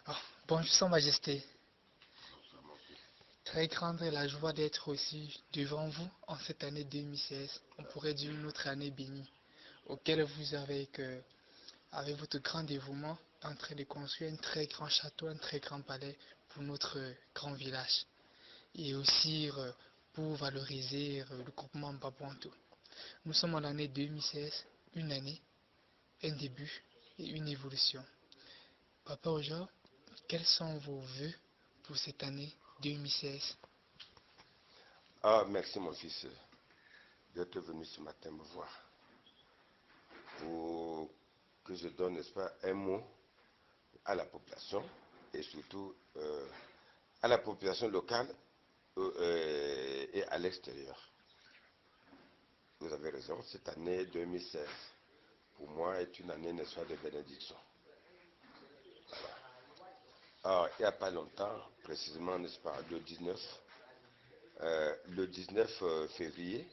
Ah, bonjour, Sa Majesté. Très grande est la joie d'être aussi devant vous en cette année 2016. On pourrait dire une autre année bénie, auquel vous avez, avec votre grand dévouement, en train de construire un très grand château, un très grand palais pour notre grand village. Et aussi pour valoriser le groupement Babouanto. Nous sommes en l'année 2016, une année, un début et une évolution. Papa Ojo, quels sont vos vœux pour cette année 2016? Ah, merci mon fils d'être venu ce matin me voir pour que je donne, n'est-ce pas, un mot à la population et surtout à la population locale et à l'extérieur. Vous avez raison, cette année 2016, pour moi, est une année, n'est-ce pas, de bénédiction. Alors, il n'y a pas longtemps, précisément, n'est-ce pas, le 19 février,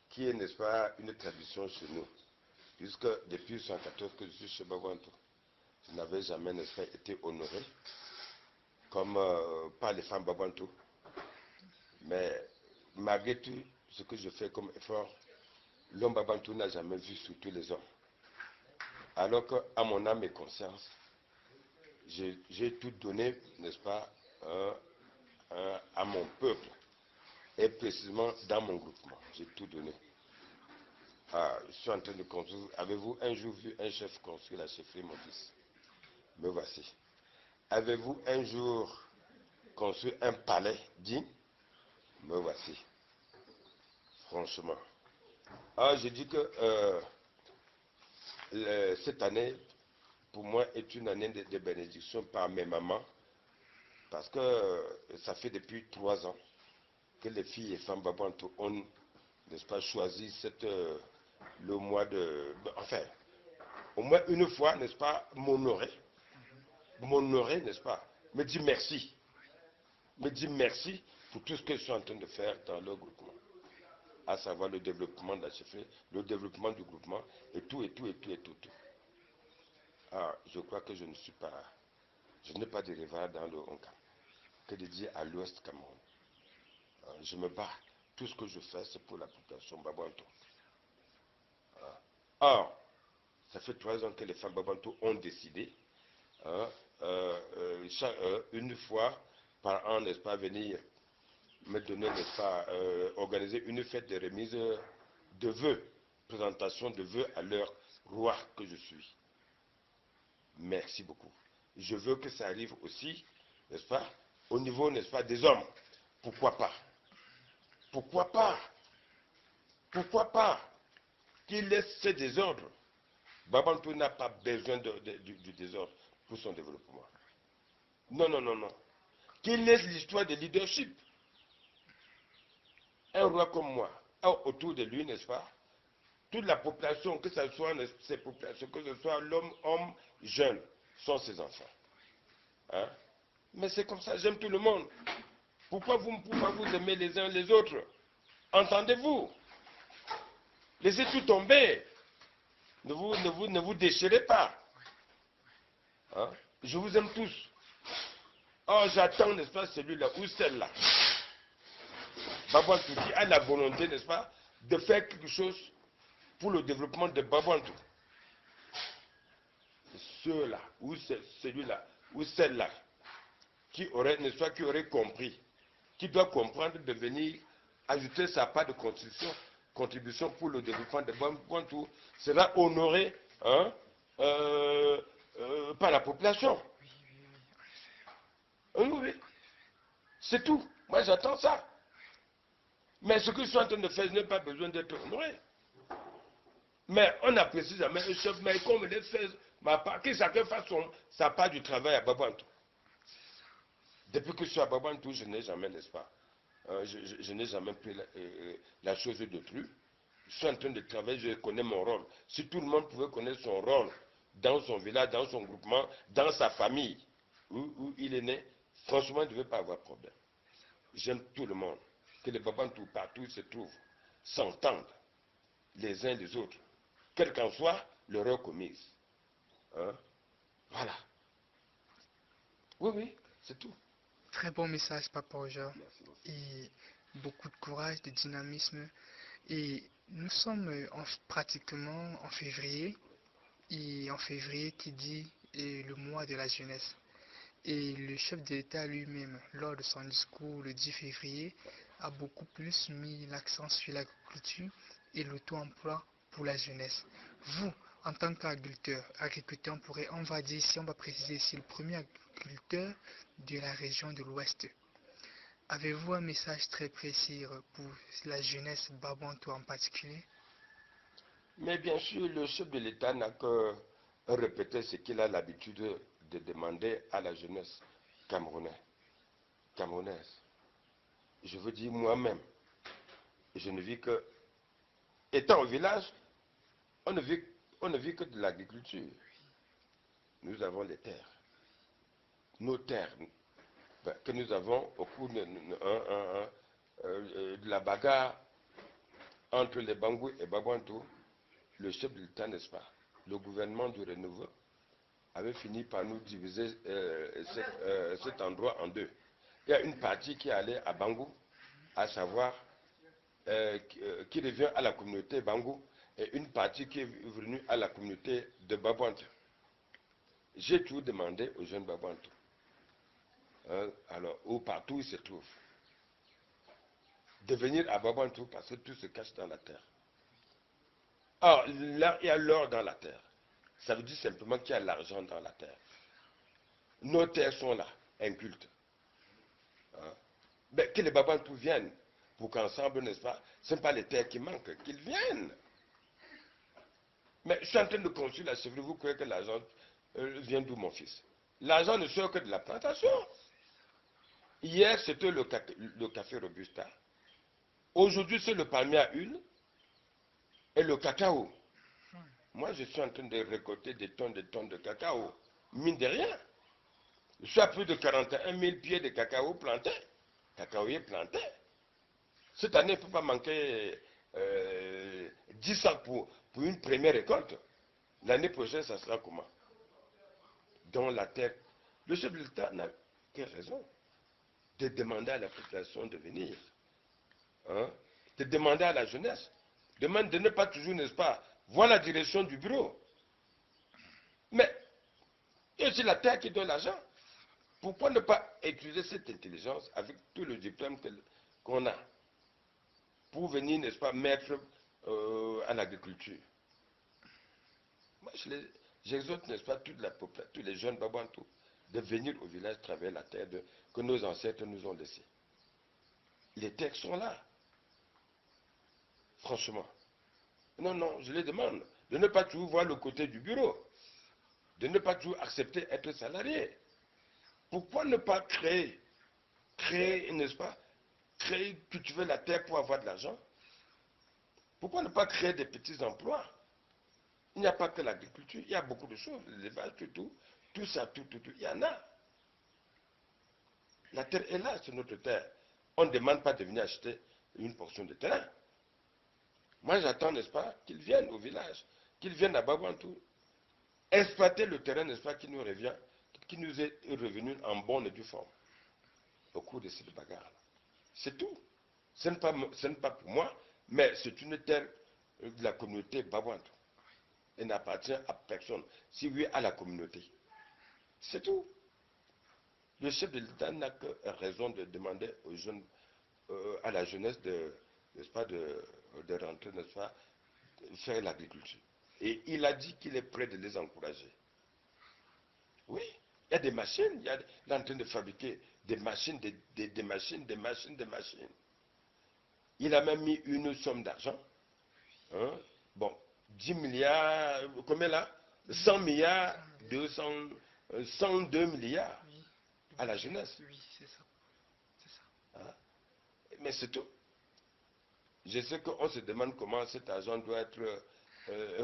qui est, n'est-ce pas, une tradition chez nous, puisque depuis 1914 que je suis chez Babouanto, je n'avais jamais, n'est-ce pas, été honoré comme par les femmes Babouanto. Mais malgré tout ce que je fais comme effort, l'homme Babouanto n'a jamais vu sur tous les hommes. Alors qu'à mon âme et conscience, j'ai tout donné, n'est-ce pas, à mon peuple, et précisément dans mon groupement. J'ai tout donné. Ah, je suis en train de construire. Avez-vous un jour vu un chef construire la chefferie, mon fils? Me voici. Avez-vous un jour construit un palais digne? Me voici. Franchement. Ah, je dis que cette année, pour moi, est une année de bénédiction par mes mamans, parce que ça fait depuis 3 ans que les filles et femmes Babouanto ont, n'est-ce pas, choisi le mois de... Enfin, au moins une fois, n'est-ce pas, m'honorer, n'est-ce pas, me dire merci. Me dire merci pour tout ce que je suis en train de faire dans le groupement. À savoir le développement de la chefferie, le développement du groupement, et tout, et tout, et tout, et tout, tout. Ah, je crois que je n'ai pas de rivale dans le Hongkong, que de dire à l'ouest Cameroun. Je me bats. Tout ce que je fais, c'est pour la population Babouanto. Or, ça fait 3 ans que les femmes Babouanto ont décidé, hein, une fois par an, n'est-ce pas, venir me donner, n'est-ce pas, organiser une fête de remise de vœux, présentation de vœux à leur roi que je suis. Merci beaucoup. Je veux que ça arrive aussi, n'est-ce pas, au niveau, n'est-ce pas, des hommes. Pourquoi pas? Pourquoi pas? Pourquoi pas? Qu'ils laissent ces désordres. Babantou n'a pas besoin du désordre pour son développement. Non, non, non, non. Qu'il laisse l'histoire de leadership. Un roi comme moi, autour de lui, n'est-ce pas? Toute la population, que ce soit ces populations, que ce soit l'homme, homme, jeune, sont ses enfants. Hein? Mais c'est comme ça, j'aime tout le monde. Pourquoi vous aimez les uns les autres? Entendez-vous? Laissez tout tomber. Ne vous déchirez pas. Hein? Je vous aime tous. Oh, j'attends, n'est-ce pas, celui-là ou celle-là. Babouantou qui a la volonté, n'est-ce pas, de faire quelque chose pour le développement de Babouantou. Ceux-là, ou celui-là, ou celle-là, qui aurait, n'est-ce pas, qui aurait compris, qui doit comprendre de venir ajouter sa part de contribution pour le développement de Babouantou, sera honoré, hein, par la population. Oui, oui. C'est tout. Moi, j'attends ça. Mais ce que je suis en train de faire, je n'ai pas besoin d'être honoré. Mais on apprécie jamais le chef, mais comme il fait ma part, que chacun fasse sa part du travail à Babouantou. Depuis que je suis à Babouantou, je n'ai jamais, n'est-ce pas, je n'ai jamais pris la chose d'autrui. Je suis en train de travailler, je connais mon rôle. Si tout le monde pouvait connaître son rôle dans son village, dans son groupement, dans sa famille, où il est né, franchement, il ne devait pas avoir de problème. J'aime tout le monde. Que les Babouantou, partout où ils se trouvent, s'entendent les uns les autres, quelle qu'en soit l'erreur commise. Hein? Voilà. Oui, oui, c'est tout. Très bon message, Papa Oja. Merci beaucoup. Et beaucoup de courage, de dynamisme. Et nous sommes pratiquement en février. Et en février qui dit le mois de la jeunesse. Et le chef de l'État lui-même, lors de son discours le 10 février, a beaucoup plus mis l'accent sur l'agriculture et l'auto-emploi pour la jeunesse. Vous, en tant qu'agriculteur, on va dire ici, on va préciser ici le premier agriculteur de la région de l'Ouest. Avez-vous un message très précis pour la jeunesse babantou en particulier? Mais bien sûr, le chef de l'État n'a que répéter ce qu'il a l'habitude de demander à la jeunesse camerounaise. Je veux dire moi-même, je ne vis que, étant au village, on ne vit, on ne vit que de l'agriculture. Nous avons les terres, nos terres, que nous avons au cours de la bagarre entre les Bangou et Babouantou. Le chef de l'État, n'est-ce pas, le gouvernement du renouveau, avait fini par nous diviser cet endroit en deux. Il y a une partie qui est allée à Bangou, à savoir qui revient à la communauté Bangou, et une partie qui est venue à la communauté de Babouantou. J'ai tout demandé aux jeunes Babouantou, alors, ou partout où ils se trouvent, de venir à Babouantou parce que tout se cache dans la terre. Or, là, il y a l'or dans la terre. Ça veut dire simplement qu'il y a l'argent dans la terre. Nos terres sont là, incultes. Hein? Mais que les Babouantou viennent pour qu'ensemble, n'est-ce pas, ce n'est pas les terres qui manquent, qu'ils viennent. Mais je suis en train de construire la chèvrerie, vous croyez que l'argent vient d'où, mon fils? L'argent ne sort que de la plantation. Hier, c'était le café Robusta. Aujourd'hui, c'est le palmier à huile et le cacao. Moi, je suis en train de récolter des tonnes de cacao. Mine de rien. Je suis à plus de 41 000 pieds de cacao plantés. Cacaoyer planté. Cette année, il ne peut pas manquer 10 sacs pour une première récolte. L'année prochaine, ça sera comment? Dans la terre. Le chef de l'État n'a que raison de demander à la population de venir. Hein? De demander à la jeunesse. De ne pas toujours, n'est-ce pas, voir la direction du bureau. Mais il y a aussi la terre qui donne l'argent. Pourquoi ne pas utiliser cette intelligence avec tout le diplôme qu'on a pour venir, n'est-ce pas, mettre en agriculture? Moi, j'exhorte, n'est-ce pas, toute la population, tous les jeunes Babouantou, de venir au village travailler la terre que nos ancêtres nous ont laissée. Les terres sont là. Franchement. Non, non, je les demande de ne pas toujours voir le côté du bureau, de ne pas toujours accepter d'être salarié. Pourquoi ne pas créer, n'est-ce pas, cultiver la terre pour avoir de l'argent? Pourquoi ne pas créer des petits emplois? Il n'y a pas que l'agriculture, il y a beaucoup de choses, l'élevage, tout ça, tout, il y en a. La terre est là, c'est notre terre. On ne demande pas de venir acheter une portion de terrain. Moi, j'attends, n'est-ce pas, qu'ils viennent au village, qu'ils viennent à Babouantou, exploiter le terrain, n'est-ce pas, qui nous revient, qui nous est revenu en bonne et due forme au cours de cette bagarre-là. C'est tout. Ce n'est pas pour moi, mais c'est une terre de la communauté Babouantou. Elle n'appartient à personne. Si oui, à la communauté. C'est tout. Le chef de l'État n'a que raison de demander aux jeunes, à la jeunesse n'est-ce pas, de rentrer, n'est-ce pas, de faire l'agriculture. Et il a dit qu'il est prêt de les encourager. Oui, il y a des machines, il est en train de fabriquer des machines, des machines. Il a même mis une somme d'argent. Hein? Bon, 10 milliards, combien là? 100 milliards, 102 milliards à la jeunesse. Oui, c'est ça. Hein? Mais c'est tout. Je sais qu'on se demande comment cet argent doit être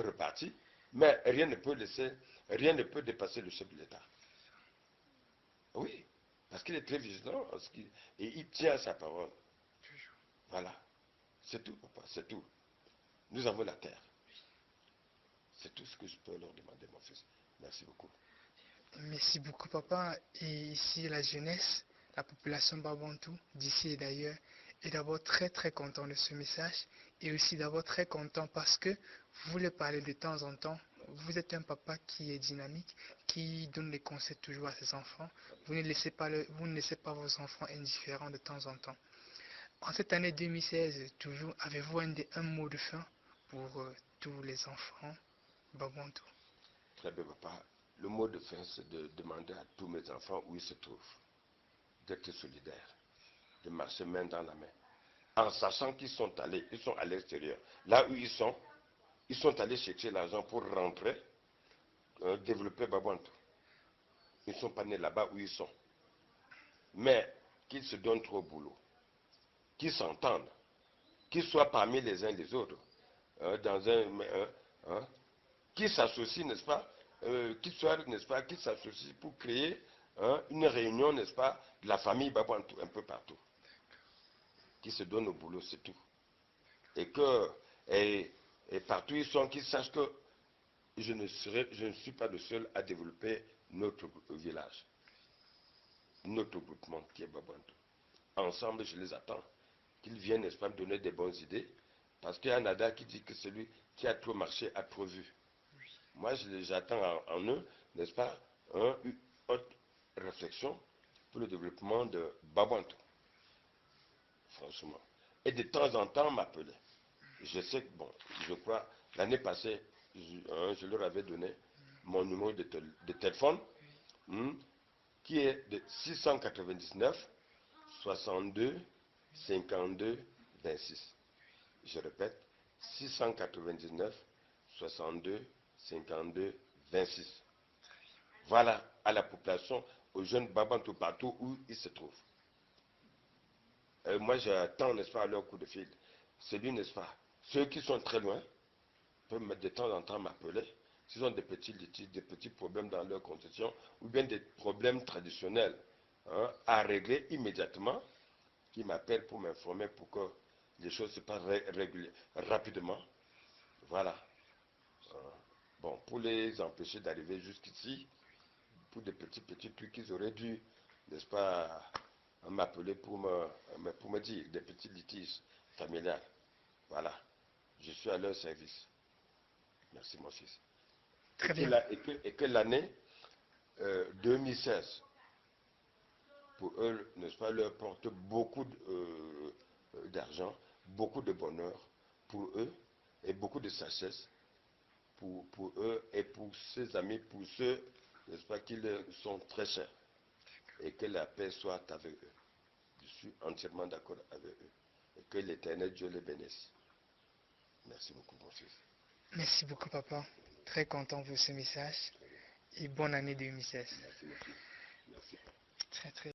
reparti, mais rien ne peut dépasser le chef de l'État. Oui, parce qu'il est très vigilant et il tient à sa parole. Voilà. C'est tout, papa, c'est tout. Nous avons la terre. C'est tout ce que je peux leur demander, mon fils. Merci beaucoup. Merci beaucoup, papa. Et ici, la jeunesse, la population Babantou, d'ici et d'ailleurs, est d'abord très très content de ce message. Et aussi d'abord très content parce que vous voulez parler de temps en temps. Vous êtes un papa qui est dynamique, qui donne des conseils toujours à ses enfants. Vous ne laissez pas vos enfants indifférents de temps en temps. En cette année 2016, toujours, avez-vous un mot de fin pour tous les enfants Babantou? Très bien, papa. Le mot de fin, c'est de demander à tous mes enfants où ils se trouvent, d'être solidaires, de marcher main dans la main, en sachant qu'ils sont allés, ils sont à l'extérieur. Là où ils sont allés chercher l'argent pour rentrer, développer Babantou. Ils ne sont pas nés là-bas où ils sont. Mais qu'ils se donnent trop au boulot, qu'ils s'entendent, qu'ils soient parmi les uns les autres, dans hein, qu'ils s'associent, n'est-ce pas, qu'ils soient, n'est-ce pas, qu'ils s'associent pour créer une réunion, n'est-ce pas, de la famille Babantou un peu partout, qu'ils se donnent au boulot, c'est tout. Et que, et partout ils sont, qu'ils sachent que je ne suis pas le seul à développer notre village, notre groupement qui est Babantou. Ensemble, je les attends. Qu'ils viennent, n'est-ce pas, me donner des bonnes idées. Parce qu'il y a un Nada qui dit que celui qui a trop marché a trop vu. Moi, j'attends en eux, n'est-ce pas, une autre réflexion pour le développement de Babantou, franchement. Et de temps en temps, m'appeler. Je sais que, bon, je crois, l'année passée, je leur avais donné mon numéro de téléphone, hmm, qui est de 699 62 52 26. Je répète, 699 62 52 26. Voilà à la population, aux jeunes Babantou partout où ils se trouvent. Moi, j'attends, n'est-ce pas, à leur coup de fil. Celui, n'est-ce pas, ceux qui sont très loin peuvent de temps en temps m'appeler. S'ils ont des petits litiges, des petits problèmes dans leur concession, ou bien des problèmes traditionnels à régler immédiatement, qui m'appellent pour m'informer pour que les choses se passent rapidement. Voilà. Bon, pour les empêcher d'arriver jusqu'ici, pour des petits trucs qu'ils auraient dû, n'est-ce pas, m'appeler pour me dire, des petits litiges familiales. Voilà. Je suis à leur service. Merci, mon fils. Très bien. Et que l'année 2016, pour eux, n'est-ce pas, leur porte beaucoup d'argent, beaucoup de bonheur pour eux et beaucoup de sagesse pour eux et pour ses amis, pour ceux, n'est-ce pas, qui leur sont très chers. Et que la paix soit avec eux. Je suis entièrement d'accord avec eux. Et que l'Éternel Dieu les bénisse. Merci beaucoup, mon fils. Merci beaucoup, papa. Très content pour ce message. Et bonne année 2016. Merci, mon fils. Merci. Très, très